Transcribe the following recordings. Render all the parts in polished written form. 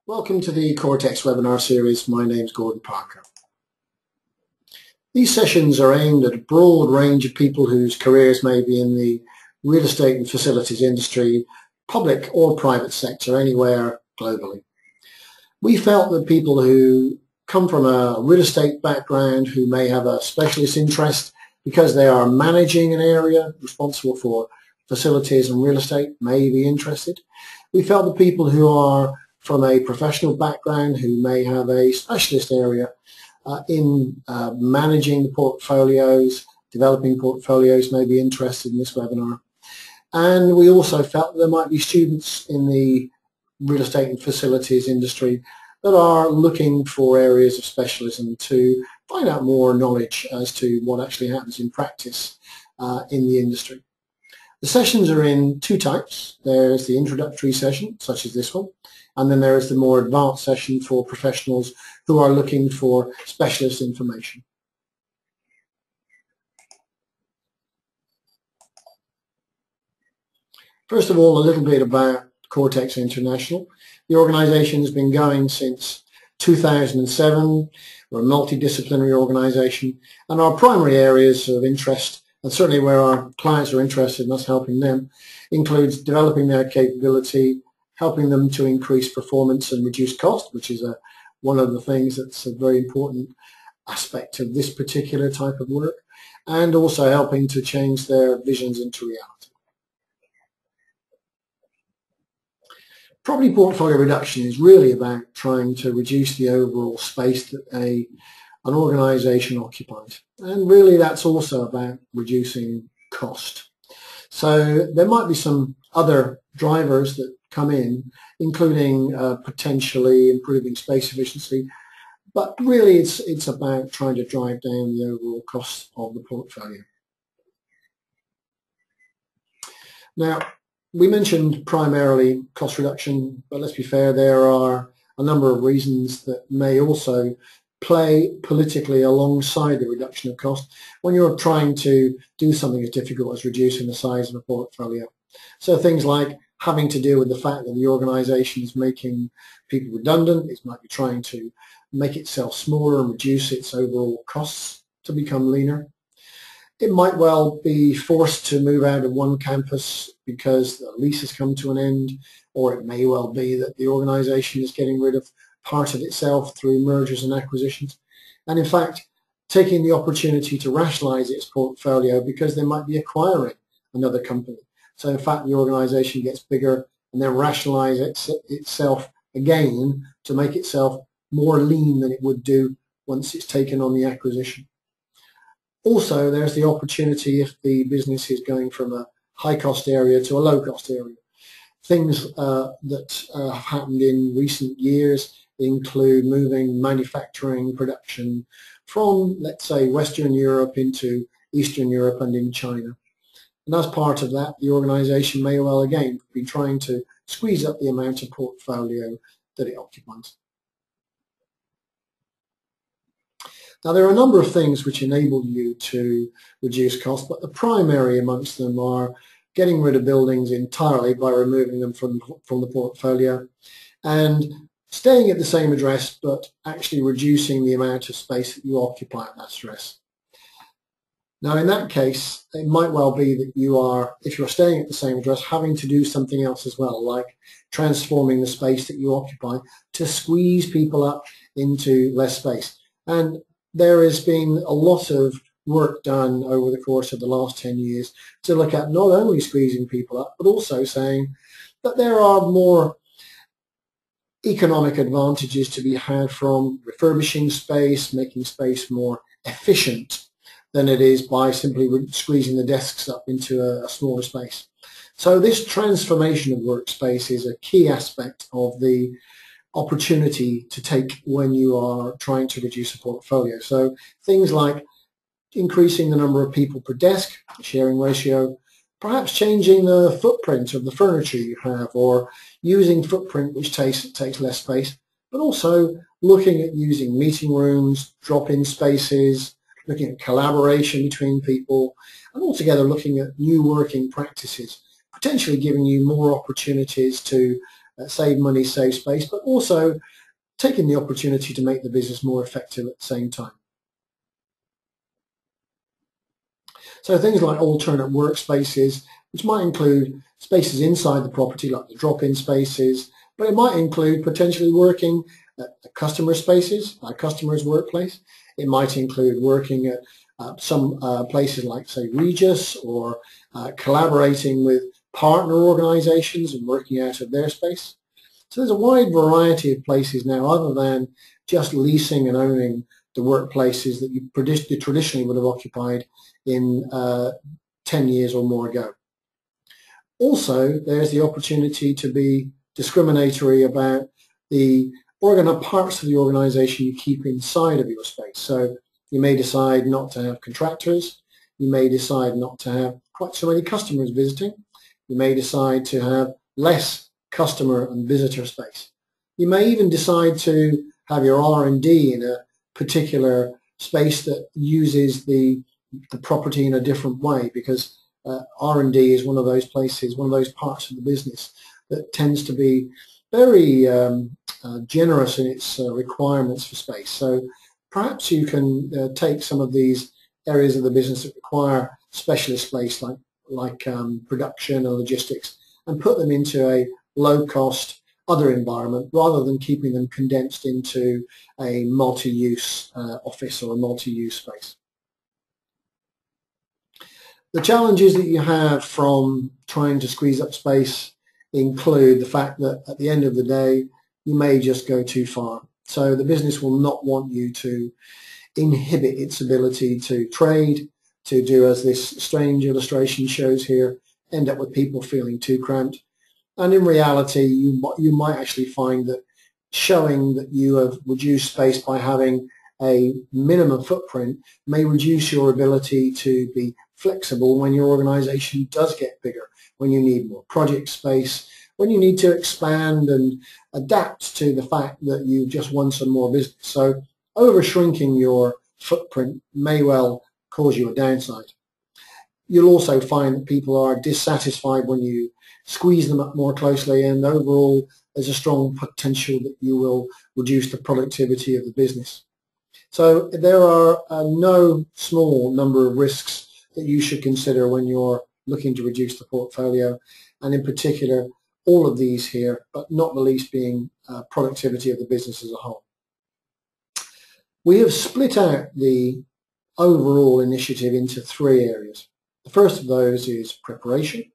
Welcome to the Coretex webinar series. My name's Gordon Parker. These sessions are aimed at a broad range of people whose careers may be in the real estate and facilities industry, public or private sector, anywhere globally. We felt that people who come from a real estate background, who may have a specialist interest because they are managing an area responsible for facilities and real estate, may be interested. We felt that people who are from a professional background, who may have a specialist area in managing the portfolios, developing portfolios, may be interested in this webinar. And we also felt that there might be students in the real estate and facilities industry that are looking for areas of specialism to find out more knowledge as to what actually happens in practice in the industry. The sessions are in two types. There's the introductory session, such as this one, and then there is the more advanced session for professionals who are looking for specialist information. First of all, a little bit about Coretex International. The organization has been going since 2007. We're a multidisciplinary organization, and our primary areas of interest, and certainly where our clients are interested in us helping them, includes developing their capability, helping them to increase performance and reduce cost, which is one of the things that's a very important aspect of this particular type of work, and also helping to change their visions into reality. Property portfolio reduction is really about trying to reduce the overall space that an organization occupies, and really that's also about reducing cost. So there might be some other drivers that come in, including potentially improving space efficiency, but really it's about trying to drive down the overall cost of the portfolio. Now, we mentioned primarily cost reduction, but let's be fair, there are a number of reasons that may also play politically alongside the reduction of cost when you're trying to do something as difficult as reducing the size of a portfolio. So things like having to deal with the fact that the organization is making people redundant, it might be trying to make itself smaller and reduce its overall costs to become leaner. It might well be forced to move out of one campus because the lease has come to an end, or it may well be that the organization is getting rid of part of itself through mergers and acquisitions, and in fact taking the opportunity to rationalize its portfolio because they might be acquiring another company. So in fact the organization gets bigger and then rationalize itself again to make itself more lean than it would do once it's taken on the acquisition. Also, there's the opportunity if the business is going from a high-cost area to a low-cost area. Things that have happened in recent years include moving manufacturing production from, let's say, Western Europe into Eastern Europe and in China. And as part of that, the organization may well again be trying to squeeze up the amount of portfolio that it occupies. Now, there are a number of things which enable you to reduce cost, but the primary amongst them are getting rid of buildings entirely by removing them from the portfolio, and staying at the same address but actually reducing the amount of space that you occupy at that address. Now, in that case, it might well be that you are, if you're staying at the same address, having to do something else as well, like transforming the space that you occupy to squeeze people up into less space. And there has been a lot of work done over the course of the last 10 years to look at not only squeezing people up, but also saying that there are more economic advantages to be had from refurbishing space, making space more efficient than it is by simply squeezing the desks up into a smaller space. So this transformation of workspace is a key aspect of the opportunity to take when you are trying to reduce a portfolio. So things like increasing the number of people per desk, sharing ratio, perhaps changing the footprint of the furniture you have, or using footprint which takes less space, but also looking at using meeting rooms, drop-in spaces, looking at collaboration between people, and altogether looking at new working practices, potentially giving you more opportunities to save money, save space, but also taking the opportunity to make the business more effective at the same time. So things like alternate workspaces, which might include spaces inside the property like the drop-in spaces, but it might include potentially working at customer spaces, a customer's workplace. It might include working at some places like, say, Regis, or collaborating with partner organizations and working out of their space. So there's a wide variety of places now other than just leasing and owning the workplaces that you traditionally would have occupied in 10 years or more ago. Also, there's the opportunity to be discriminatory about the parts of the organization you keep inside of your space. So you may decide not to have contractors. You may decide not to have quite so many customers visiting. You may decide to have less customer and visitor space. You may even decide to have your R&D in a particular space that uses the property in a different way, because R&D is one of those places, one of those parts of the business that tends to be very generous in its requirements for space. So perhaps you can take some of these areas of the business that require specialist space like production and logistics and put them into a low-cost other environment rather than keeping them condensed into a multi-use office or a multi-use space. The challenges that you have from trying to squeeze up space include the fact that at the end of the day you may just go too far. So the business will not want you to inhibit its ability to trade, to do, as this strange illustration shows here, end up with people feeling too cramped. And in reality, you might actually find that showing that you have reduced space by having a minimum footprint may reduce your ability to be flexible when your organization does get bigger, when you need more project space, when you need to expand and adapt to the fact that you've just won some more business. So over shrinking your footprint may well cause you a downside. You'll also find that people are dissatisfied when you squeeze them up more closely, and overall there's a strong potential that you will reduce the productivity of the business. So there are no small number of risks that you should consider when you're looking to reduce the portfolio, and in particular all of these here, but not the least being productivity of the business as a whole. We have split out the overall initiative into three areas. The first of those is preparation,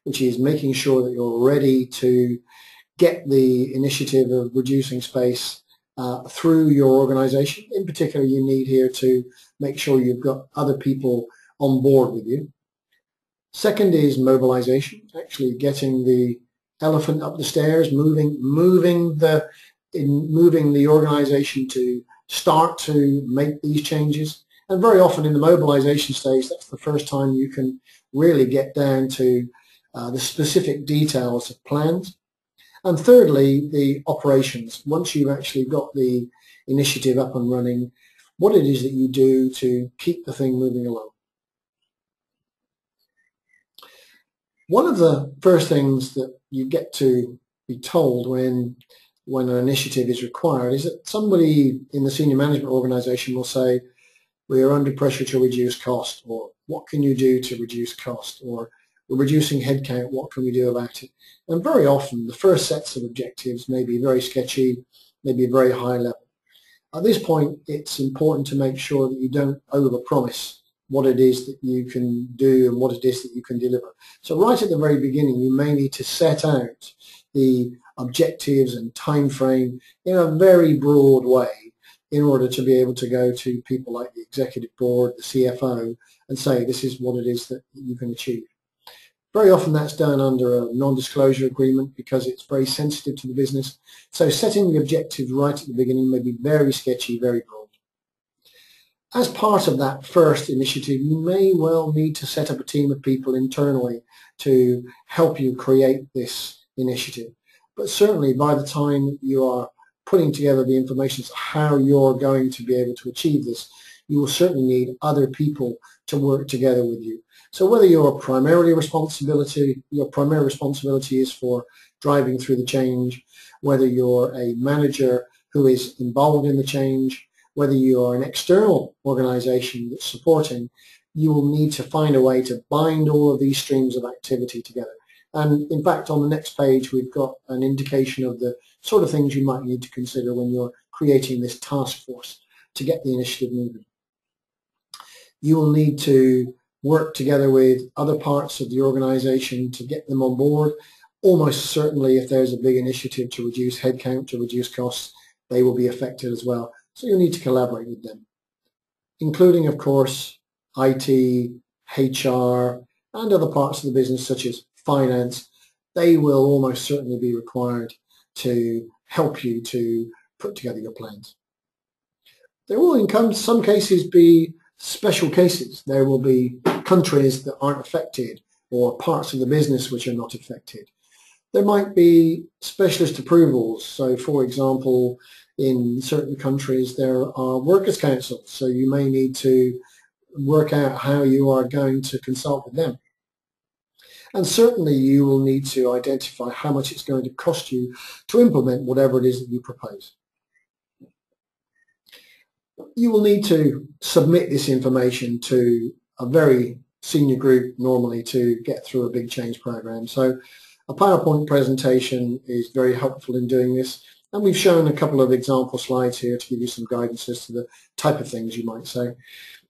which is making sure that you're ready to get the initiative of reducing space through your organization. In particular, you need here to make sure you've got other people on board with you. Second is mobilization, actually getting the elephant up the stairs, moving the organization to start to make these changes. And very often in the mobilization stage, that's the first time you can really get down to the specific details of plans. And thirdly, the operations. Once you've actually got the initiative up and running, what it is that you do to keep the thing moving along. One of the first things that you get to be told when an initiative is required is that somebody in the senior management organization will say, we are under pressure to reduce cost, or what can you do to reduce cost, or we're reducing headcount, what can we do about it? And very often the first sets of objectives may be very sketchy, maybe very high level. At this point, it's important to make sure that you don't overpromise what it is that you can do and what it is that you can deliver. So right at the very beginning, you may need to set out the objectives and time frame in a very broad way in order to be able to go to people like the executive board, the CFO, and say this is what it is that you can achieve. Very often that's done under a non-disclosure agreement because it's very sensitive to the business. So setting the objectives right at the beginning may be very sketchy, very broad. As part of that first initiative, you may well need to set up a team of people internally to help you create this initiative. But certainly by the time you are putting together the information as to how you're going to be able to achieve this, you will certainly need other people to work together with you. So whether your primary responsibility is for driving through the change, whether you're a manager who is involved in the change, whether you are an external organization that's supporting, you will need to find a way to bind all of these streams of activity together. And in fact, on the next page, we've got an indication of the sort of things you might need to consider when you're creating this task force to get the initiative moving. You will need to work together with other parts of the organization to get them on board. Almost certainly, if there's a big initiative to reduce headcount, to reduce costs, they will be affected as well. So you'll need to collaborate with them, including, of course, IT, HR, and other parts of the business such as finance. They will almost certainly be required to help you to put together your plans. There will in some cases be special cases. There will be countries that aren't affected or parts of the business which are not affected. There might be specialist approvals. So for example, in certain countries there are workers' councils, so you may need to work out how you are going to consult with them. And certainly you will need to identify how much it's going to cost you to implement whatever it is that you propose. You will need to submit this information to a very senior group normally to get through a big change program. So a PowerPoint presentation is very helpful in doing this, and we've shown a couple of example slides here to give you some guidance as to the type of things you might say.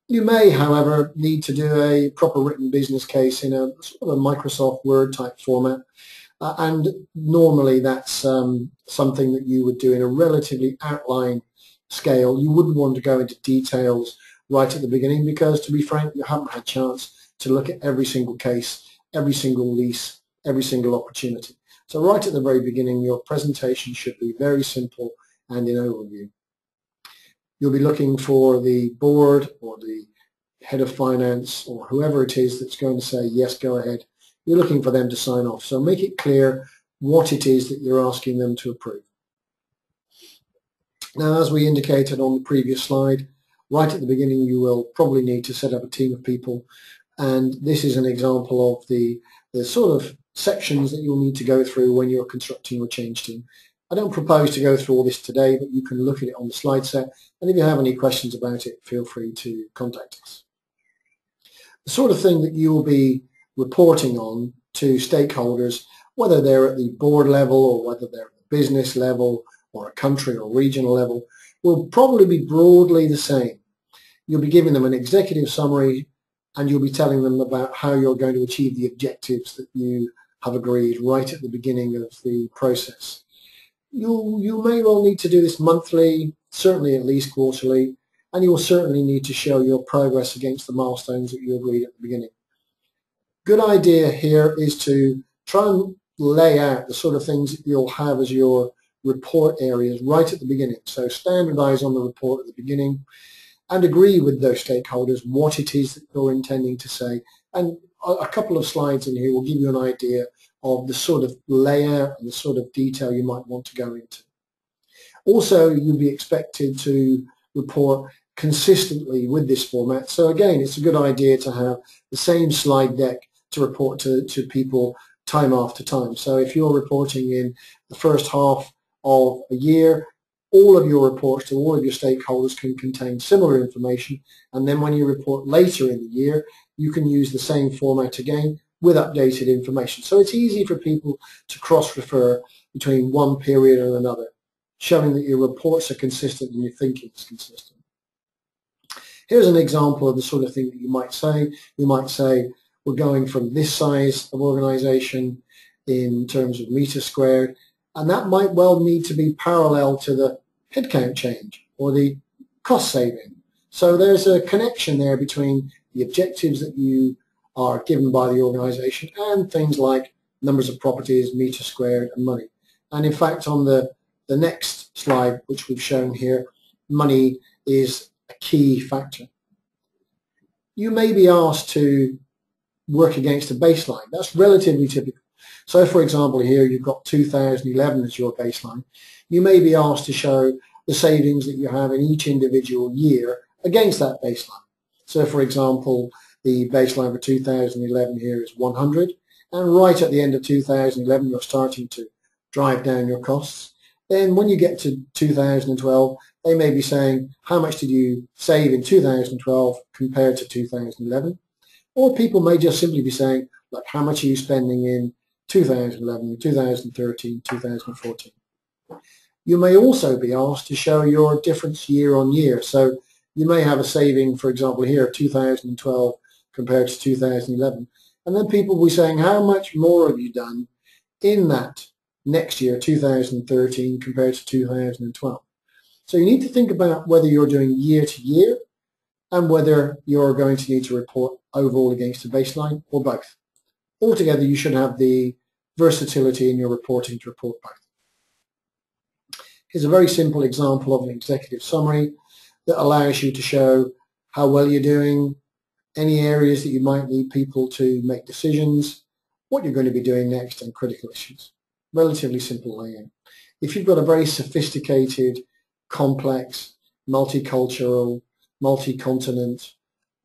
You may, however, need to do a proper written business case in a sort of a Microsoft Word type format, and normally that's something that you would do in a relatively outline scale. You wouldn't want to go into details right at the beginning because, to be frank, you haven't had a chance to look at every single case, every single lease, every single opportunity. So right at the very beginning, your presentation should be very simple and in overview. You'll be looking for the board or the head of finance or whoever it is that's going to say, yes, go ahead. You're looking for them to sign off. So make it clear what it is that you're asking them to approve. Now, as we indicated on the previous slide, right at the beginning you will probably need to set up a team of people, and this is an example of the sort of sections that you'll need to go through when you're constructing your change team. I don't propose to go through all this today, but you can look at it on the slide set, and if you have any questions about it, feel free to contact us. The sort of thing that you will be reporting on to stakeholders, whether they're at the board level or whether they're at the business level or a country or regional level, will probably be broadly the same. You'll be giving them an executive summary and you'll be telling them about how you're going to achieve the objectives that you have agreed right at the beginning of the process. You may well need to do this monthly, certainly at least quarterly, and you will certainly need to show your progress against the milestones that you agreed at the beginning. Good idea here is to try and lay out the sort of things that you'll have as your report areas right at the beginning. So standardize on the report at the beginning and agree with those stakeholders what it is that you're intending to say. And a couple of slides in here will give you an idea of the sort of layout and the sort of detail you might want to go into. Also, you'll be expected to report consistently with this format. So again, it's a good idea to have the same slide deck to report to people time after time. So if you're reporting in the first half of a year, all of your reports to all of your stakeholders can contain similar information, and then when you report later in the year, you can use the same format again with updated information. So it's easy for people to cross-refer between one period and another, showing that your reports are consistent and your thinking is consistent. Here's an example of the sort of thing that you might say. You might say, we're going from this size of organization in terms of meters squared, and that might well need to be parallel to the headcount change or the cost saving. So there's a connection there between the objectives that you are given by the organization and things like numbers of properties, meters squared, and money. And in fact, on the next slide, which we've shown here, money is a key factor. You may be asked to work against a baseline. That's relatively typical. So for example, here you've got 2011 as your baseline. You may be asked to show the savings that you have in each individual year against that baseline. So for example, the baseline for 2011 here is 100, and right at the end of 2011 you're starting to drive down your costs. Then when you get to 2012, they may be saying, how much did you save in 2012 compared to 2011? Or people may just simply be saying, look, how much are you spending in 2011, 2013, 2014? You may also be asked to show your difference year on year. So you may have a saving, for example, here of 2012 compared to 2011. And then people will be saying, how much more have you done in that next year, 2013, compared to 2012? So you need to think about whether you're doing year to year and whether you're going to need to report overall against a baseline or both. Altogether, you should have the versatility in your reporting to report both. Here's a very simple example of an executive summary that allows you to show how well you're doing, any areas that you might need people to make decisions, what you're going to be doing next, and critical issues. Relatively simple layout. If you've got a very sophisticated, complex, multicultural, multi-continent,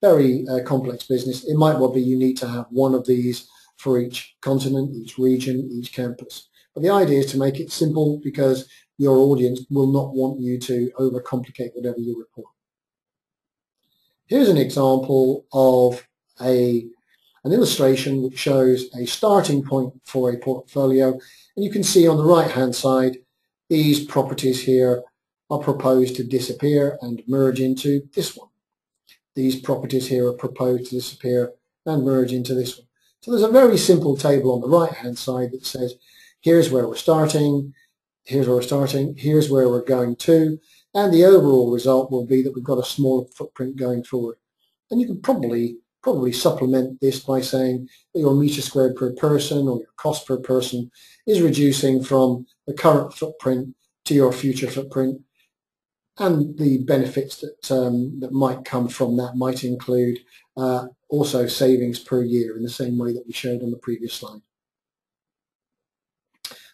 very complex business, it might well be you need to have one of these for each continent, each region, each campus. But the idea is to make it simple because your audience will not want you to overcomplicate whatever you report. Here's an example of an illustration which shows a starting point for a portfolio, and you can see on the right hand side these properties here are proposed to disappear and merge into this one. These properties here are proposed to disappear and merge into this one. So there's a very simple table on the right hand side that says here's where we're starting, here's where we're starting, here's where we're going to, and the overall result will be that we've got a smaller footprint going forward. And you can probably supplement this by saying that your meter squared per person or your cost per person is reducing from the current footprint to your future footprint, and the benefits that might come from that might include also savings per year in the same way that we showed on the previous slide.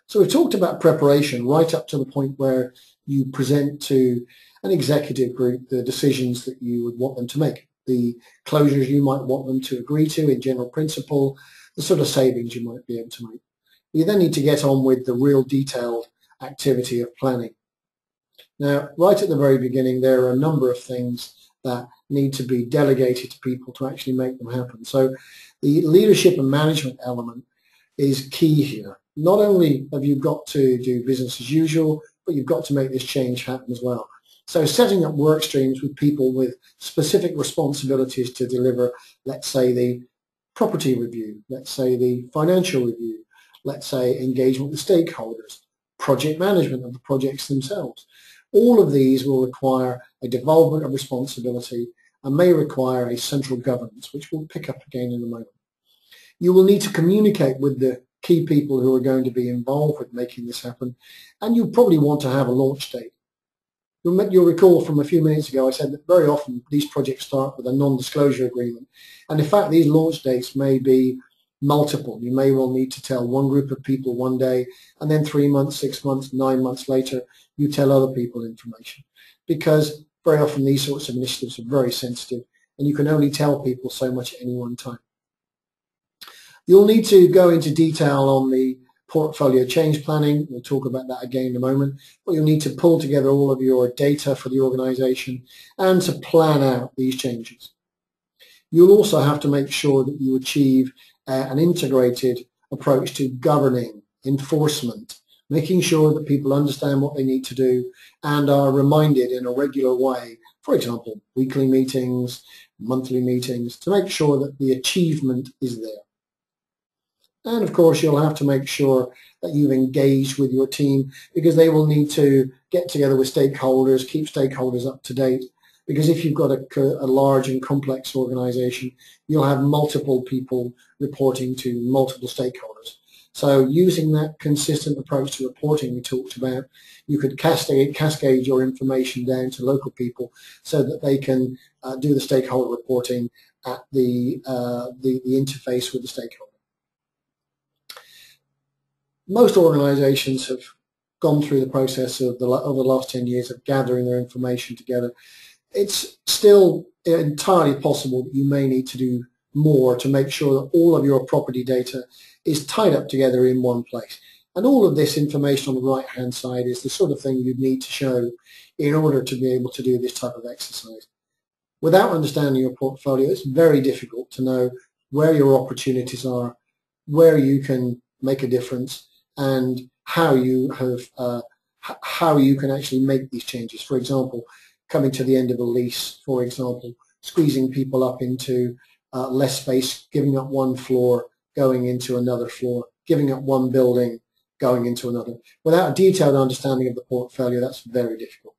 So we've talked about preparation right up to the point where you present to an executive group the decisions that you would want them to make, the closures you might want them to agree to in general principle, the sort of savings you might be able to make. You then need to get on with the real detailed activity of planning. Now, right at the very beginning, there are a number of things that need to be delegated to people to actually make them happen. So the leadership and management element is key here. Not only have you got to do business as usual, but you've got to make this change happen as well. So setting up work streams with people with specific responsibilities to deliver, let's say the property review, let's say the financial review, let's say engagement with stakeholders, project management of the projects themselves. All of these will require a devolvement of responsibility and may require a central governance, which we'll pick up again in a moment. You will need to communicate with the key people who are going to be involved with making this happen, and you probably want to have a launch date. You'll recall from a few minutes ago I said that very often these projects start with a non-disclosure agreement, and in fact these launch dates may be multiple. You may well need to tell one group of people one day, and then 3 months, 6 months, 9 months later you tell other people information, because very often these sorts of initiatives are very sensitive and you can only tell people so much at any one time. You'll need to go into detail on the portfolio change planning. We'll talk about that again in a moment. But you'll need to pull together all of your data for the organization and to plan out these changes. You'll also have to make sure that you achieve an integrated approach to governing, enforcement, making sure that people understand what they need to do and are reminded in a regular way, for example, weekly meetings, monthly meetings, to make sure that the achievement is there. And of course, you'll have to make sure that you've engaged with your team, because they will need to get together with stakeholders, keep stakeholders up to date. Because if you've got a large and complex organization, you'll have multiple people reporting to multiple stakeholders. So using that consistent approach to reporting we talked about, you could cascade your information down to local people so that they can do the stakeholder reporting at the interface with the stakeholder. Most organizations have gone through the process of over the last 10 years of gathering their information together. It's still entirely possible that you may need to do more to make sure that all of your property data is tied up together in one place. And all of this information on the right-hand side is the sort of thing you'd need to show in order to be able to do this type of exercise. Without understanding your portfolio, it's very difficult to know where your opportunities are, where you can make a difference, and how you can actually make these changes. For example, coming to the end of a lease, for example, squeezing people up into less space, giving up one floor, going into another floor, giving up one building, going into another. Without a detailed understanding of the portfolio, that's very difficult.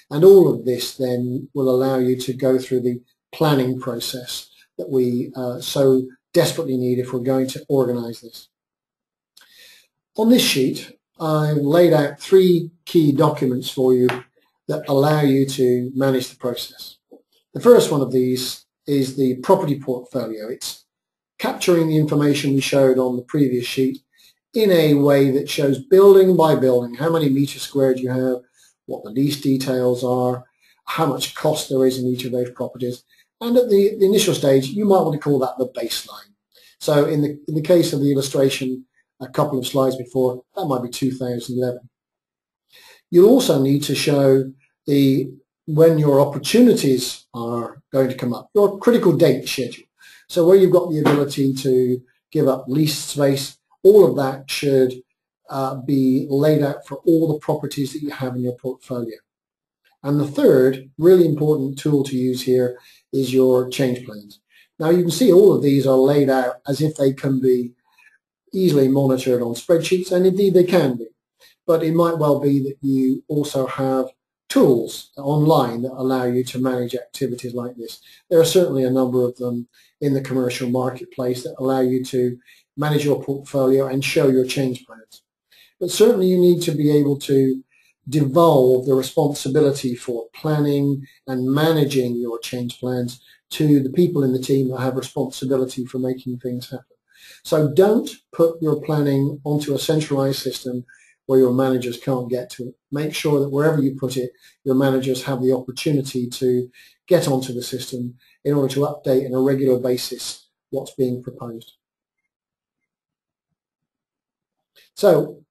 And all of this then will allow you to go through the planning process that we so desperately need if we're going to organize this. On this sheet, I've laid out 3 key documents for you that allow you to manage the process. The first one of these is the property portfolio. It's capturing the information we showed on the previous sheet in a way that shows building by building how many meters squared you have, what the lease details are, how much cost there is in each of those properties, and at the initial stage you might want to call that the baseline. So in the case of the illustration a couple of slides before, that might be 2011. You'll also need to show when your opportunities are going to come up, your critical date schedule. So where you've got the ability to give up leased space, all of that should be laid out for all the properties that you have in your portfolio. And the third really important tool to use here is your change plans. Now you can see all of these are laid out as if they can be easily monitored on spreadsheets, and indeed they can be. But it might well be that you also have tools online that allow you to manage activities like this. There are certainly a number of them in the commercial marketplace that allow you to manage your portfolio and show your change plans. But certainly you need to be able to devolve the responsibility for planning and managing your change plans to the people in the team that have responsibility for making things happen. So don't put your planning onto a centralized system where your managers can't get to it. Make sure that wherever you put it, your managers have the opportunity to get onto the system in order to update on a regular basis what's being proposed. So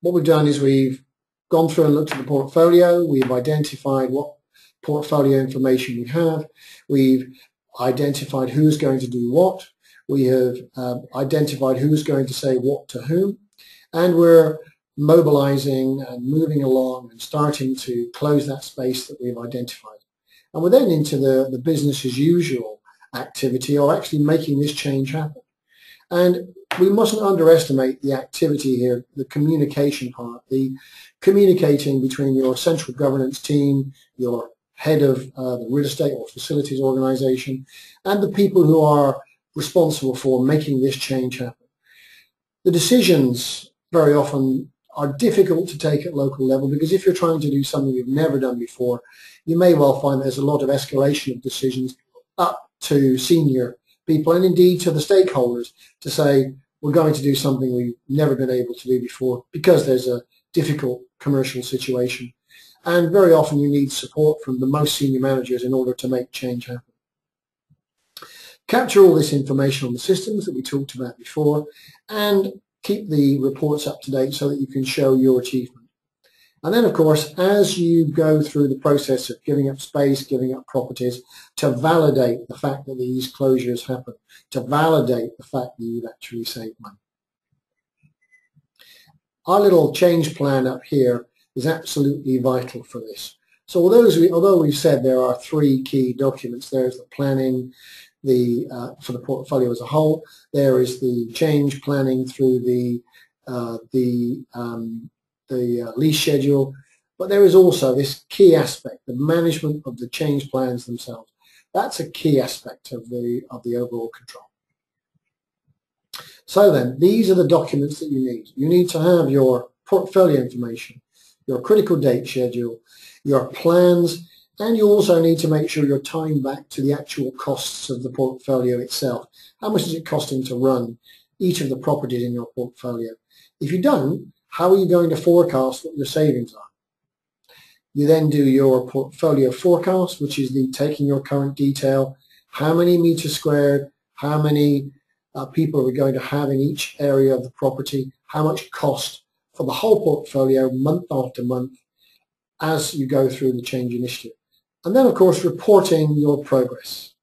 what we've done is we've gone through and looked at the portfolio. We've identified what portfolio information we have. We've identified who's going to do what. We have identified who's going to say what to whom. And we're mobilizing and moving along and starting to close that space that we've identified. And we're then into the business as usual activity, or actually making this change happen. And we mustn't underestimate the activity here, the communication part, the communicating between your central governance team, your head of the real estate or facilities organization, and the people who are responsible for making this change happen. The decisions very often are difficult to take at local level, because if you're trying to do something you've never done before, you may well find there's a lot of escalation of decisions up to senior people and indeed to the stakeholders to say, we're going to do something we've never been able to do before because there's a difficult commercial situation. And very often you need support from the most senior managers in order to make change happen. Capture all this information on the systems that we talked about before and keep the reports up to date so that you can show your achievement. And then, of course, as you go through the process of giving up space, giving up properties, to validate the fact that these closures happen, to validate the fact that you've actually saved money. Our little change plan up here is absolutely vital for this. So although we've said there are 3 key documents, there's the planning for the portfolio as a whole, there is the change planning through the lease schedule, but there is also this key aspect, the management of the change plans themselves. That's a key aspect of the overall control. So then, these are the documents that you need. You need to have your portfolio information, your critical date schedule, your plans, and you also need to make sure you're tying back to the actual costs of the portfolio itself. How much is it costing to run each of the properties in your portfolio? If you don't, how are you going to forecast what your savings are? You then do your portfolio forecast, which is taking your current detail, how many meters squared, how many people are we going to have in each area of the property, how much cost for the whole portfolio month after month as you go through the change initiative. And then, of course, reporting your progress.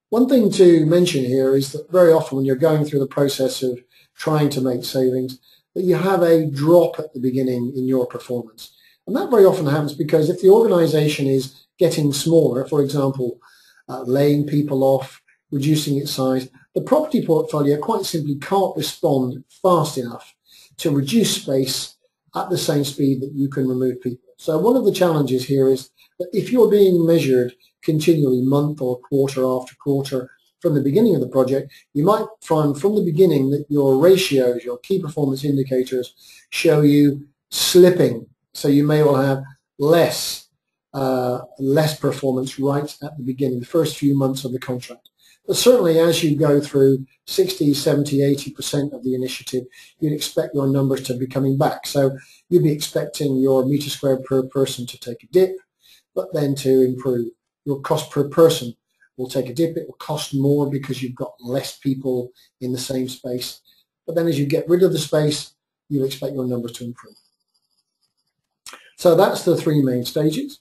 One thing to mention here is that very often when you're going through the process of trying to make savings, that you have a drop at the beginning in your performance. And that very often happens because if the organization is getting smaller, for example, laying people off, reducing its size, the property portfolio quite simply can't respond fast enough to reduce space at the same speed that you can remove people. So one of the challenges here is that if you're being measured continually month or quarter after quarter from the beginning of the project, you might find from the beginning that your ratios, your key performance indicators, show you slipping. So you may well have less performance right at the beginning, the first few months of the contract. But certainly as you go through 60, 70, 80% of the initiative, you'd expect your numbers to be coming back. So you'd be expecting your meter squared per person to take a dip, but then to improve. Your cost per person will take a dip. It will cost more because you've got less people in the same space. But then as you get rid of the space, you'll expect your numbers to improve. So that's the three main stages.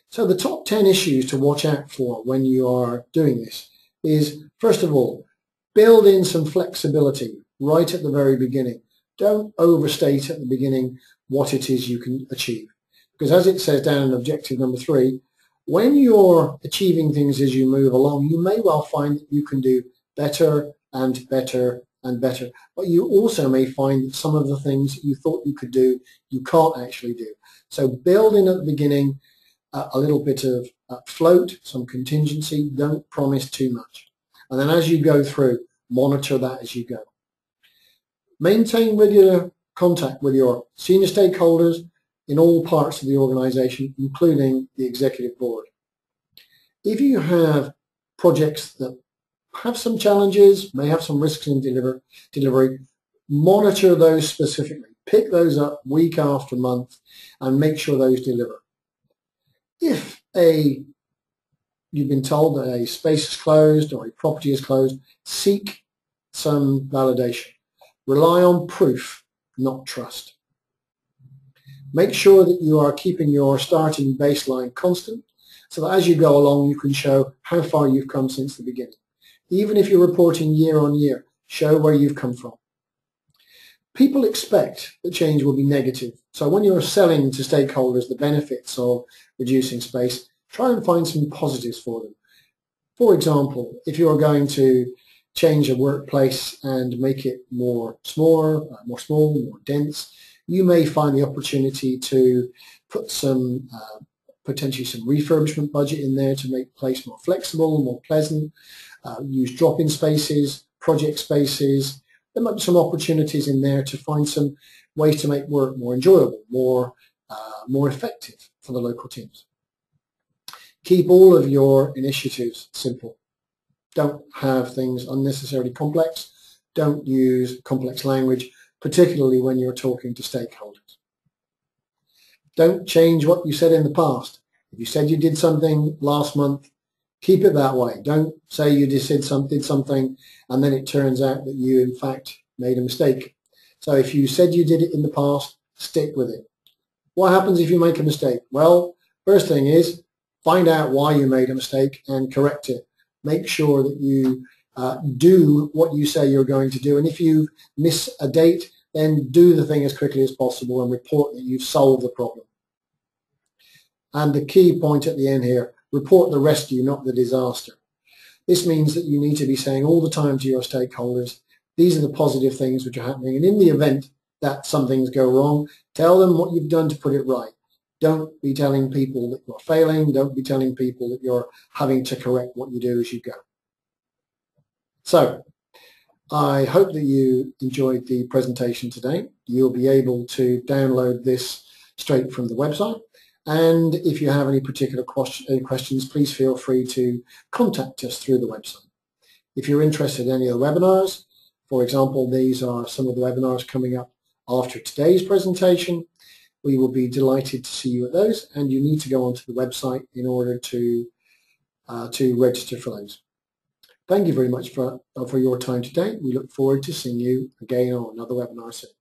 So the top 10 issues to watch out for when you are doing this is, first of all, build in some flexibility right at the very beginning. Don't overstate at the beginning what it is you can achieve. Because as it says down in objective number 3, when you're achieving things as you move along, you may well find that you can do better and better and better. But you also may find that some of the things that you thought you could do, you can't actually do. So build in at the beginning a little bit of float, some contingency. Don't promise too much. And then as you go through, monitor that as you go. Maintain regular contact with your senior stakeholders in all parts of the organization, including the executive board. If you have projects that have some challenges, may have some risks in delivery, monitor those specifically. Pick those up week after month and make sure those deliver. If you've been told that a space is closed or a property is closed, seek some validation. Rely on proof, not trust. Make sure that you are keeping your starting baseline constant so that as you go along you can show how far you've come since the beginning. Even if you're reporting year on year, show where you've come from. People expect that change will be negative. So when you're selling to stakeholders the benefits of reducing space, try and find some positives for them. For example, if you're going to change a workplace and make it more small, more dense, you may find the opportunity to put some potentially some refurbishment budget in there to make the place more flexible, more pleasant, use drop-in spaces, project spaces. There might be some opportunities in there to find some ways to make work more enjoyable, more effective for the local teams. Keep all of your initiatives simple. Don't have things unnecessarily complex. Don't use complex language, particularly when you're talking to stakeholders. Don't change what you said in the past. If you said you did something last month, keep it that way. Don't say you did something and then it turns out that you in fact made a mistake. So if you said you did it in the past, stick with it. What happens if you make a mistake? Well, first thing is find out why you made a mistake and correct it. Make sure that you do what you say you're going to do, and if you miss a date, then do the thing as quickly as possible and report that you've solved the problem. And the key point at the end here, report the rescue, not the disaster. This means that you need to be saying all the time to your stakeholders, these are the positive things which are happening, and in the event that some things go wrong, tell them what you've done to put it right. Don't be telling people that you're failing. Don't be telling people that you're having to correct what you do as you go. So I hope that you enjoyed the presentation today. You'll be able to download this straight from the website. And if you have any particular questions, please feel free to contact us through the website. If you're interested in any of the webinars, for example, these are some of the webinars coming up after today's presentation. We will be delighted to see you at those, and you need to go onto the website in order to register for those. Thank you very much for your time today. We look forward to seeing you again on another webinar soon.